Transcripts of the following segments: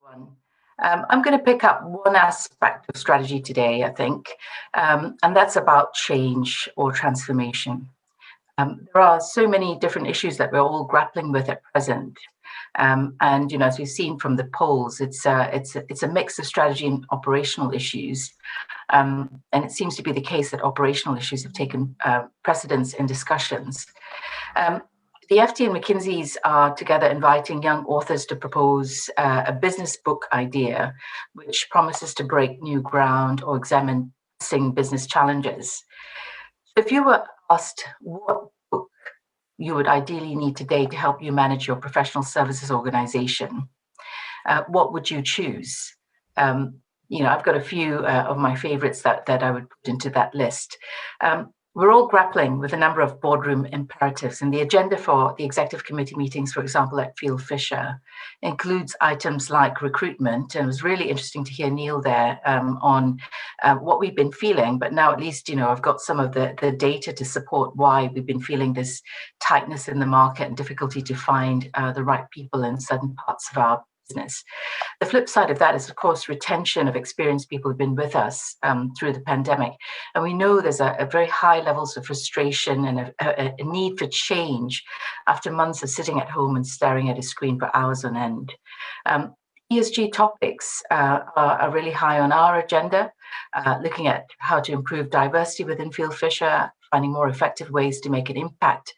One. I'm going to pick up one aspect of strategy today, I think, and that's about change or transformation. There are so many different issues that we're all grappling with at present. And as we've seen from the polls, it's a mix of strategy and operational issues. And it seems to be the case that operational issues have taken precedence in discussions. The FT and McKinsey's are together inviting young authors to propose a business book idea, which promises to break new ground or examine pressing business challenges. So if you were asked what book you would ideally need today to help you manage your professional services organization, what would you choose? I've got a few of my favorites that I would put into that list. We're all grappling with a number of boardroom imperatives, and the agenda for the executive committee meetings, for example, at Field Fisher, includes items like recruitment. And it was really interesting to hear Neil there on what we've been feeling, but now at least, I've got some of the data to support why we've been feeling this tightness in the market and difficulty to find the right people in certain parts of our business. The flip side of that is, of course, retention of experienced people who've been with us through the pandemic. And we know there's a very high levels of frustration and a need for change after months of sitting at home and staring at a screen for hours on end. ESG topics are really high on our agenda, looking at how to improve diversity within Field Fisher, finding more effective ways to make an impact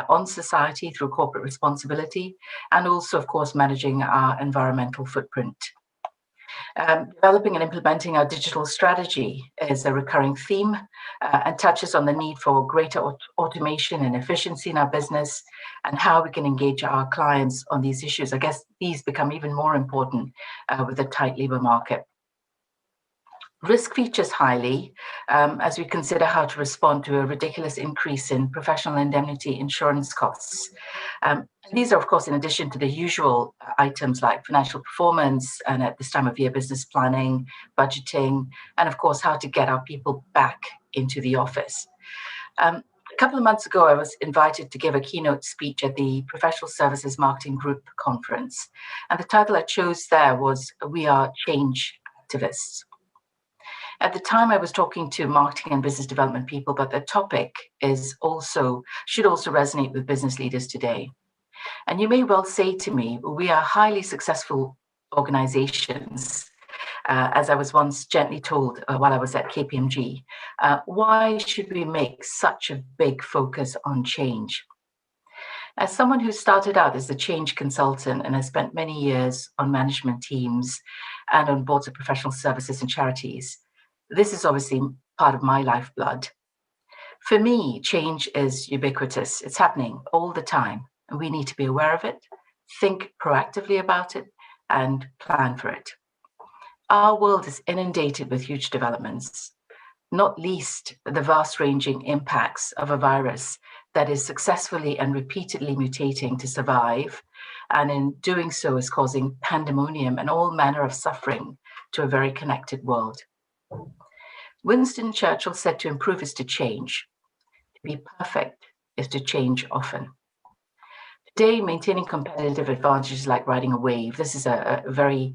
on society through corporate responsibility, and also, of course, managing our environmental footprint. Developing and implementing our digital strategy is a recurring theme and touches on the need for greater automation and efficiency in our business and how we can engage our clients on these issues. I guess these become even more important with a tight labour market. Risk features highly as we consider how to respond to a ridiculous increase in professional indemnity insurance costs. These are, of course, in addition to the usual items like financial performance and at this time of year, business planning, budgeting, and of course, how to get our people back into the office. A couple of months ago, I was invited to give a keynote speech at the Professional Services Marketing Group conference. And the title I chose there was We Are Change Activists. At the time, I was talking to marketing and business development people, but the topic should also resonate with business leaders today. And you may well say to me, we are highly successful organizations, as I was once gently told while I was at KPMG. Why should we make such a big focus on change? As someone who started out as a change consultant and has spent many years on management teams and on boards of professional services and charities, this is obviously part of my lifeblood. For me, change is ubiquitous. It's happening all the time, and we need to be aware of it, think proactively about it, and plan for it. Our world is inundated with huge developments, not least the vast-ranging impacts of a virus that is successfully and repeatedly mutating to survive, and in doing so is causing pandemonium and all manner of suffering to a very connected world. Winston Churchill said to improve is to change. To be perfect is to change often. Today, maintaining competitive advantages like riding a wave. This is a very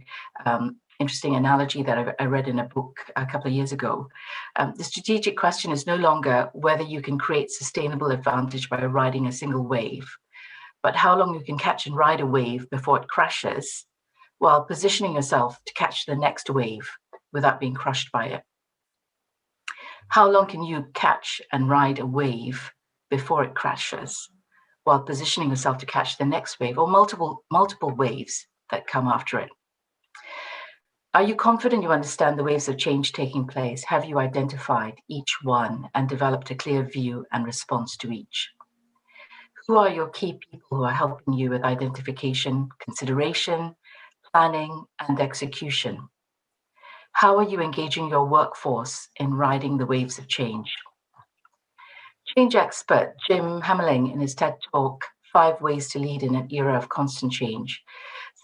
interesting analogy that I read in a book a couple of years ago. The strategic question is no longer whether you can create sustainable advantage by riding a single wave, but how long you can catch and ride a wave before it crashes, while positioning yourself to catch the next wave without being crushed by it. How long can you catch and ride a wave before it crashes, while positioning yourself to catch the next wave or multiple waves that come after it? Are you confident you understand the waves of change taking place? Have you identified each one and developed a clear view and response to each? Who are your key people who are helping you with identification, consideration, planning, and execution? How are you engaging your workforce in riding the waves of change? Change expert Jim Hammerling, in his TED Talk, 5 Ways to Lead in an Era of Constant Change,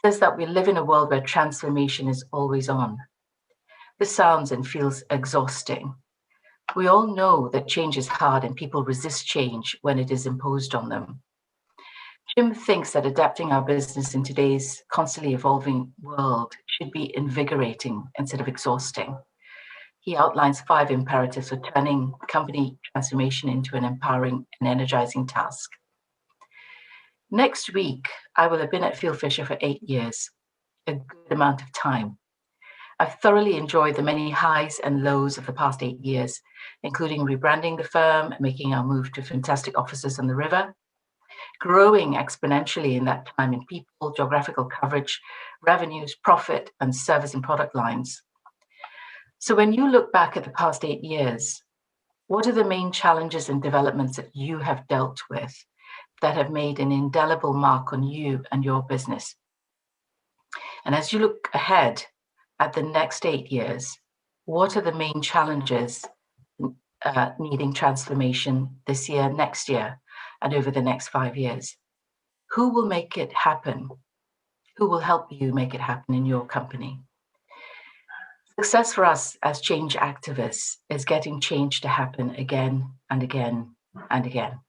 says that we live in a world where transformation is always on. This sounds and feels exhausting. We all know that change is hard and people resist change when it is imposed on them. Jim thinks that adapting our business in today's constantly evolving world should be invigorating instead of exhausting. He outlines 5 imperatives for turning company transformation into an empowering and energizing task. Next week, I will have been at Fieldfisher for 8 years, a good amount of time. I've thoroughly enjoyed the many highs and lows of the past 8 years, including rebranding the firm, making our move to fantastic offices on the river, growing exponentially in that time in people, geographical coverage, revenues, profit, and service and product lines. So when you look back at the past 8 years, what are the main challenges and developments that you have dealt with that have made an indelible mark on you and your business? And as you look ahead at the next 8 years, what are the main challenges needing transformation this year, next year, and over the next 5 years? Who will make it happen? Who will help you make it happen in your company? Success for us as change activists is getting change to happen again and again and again.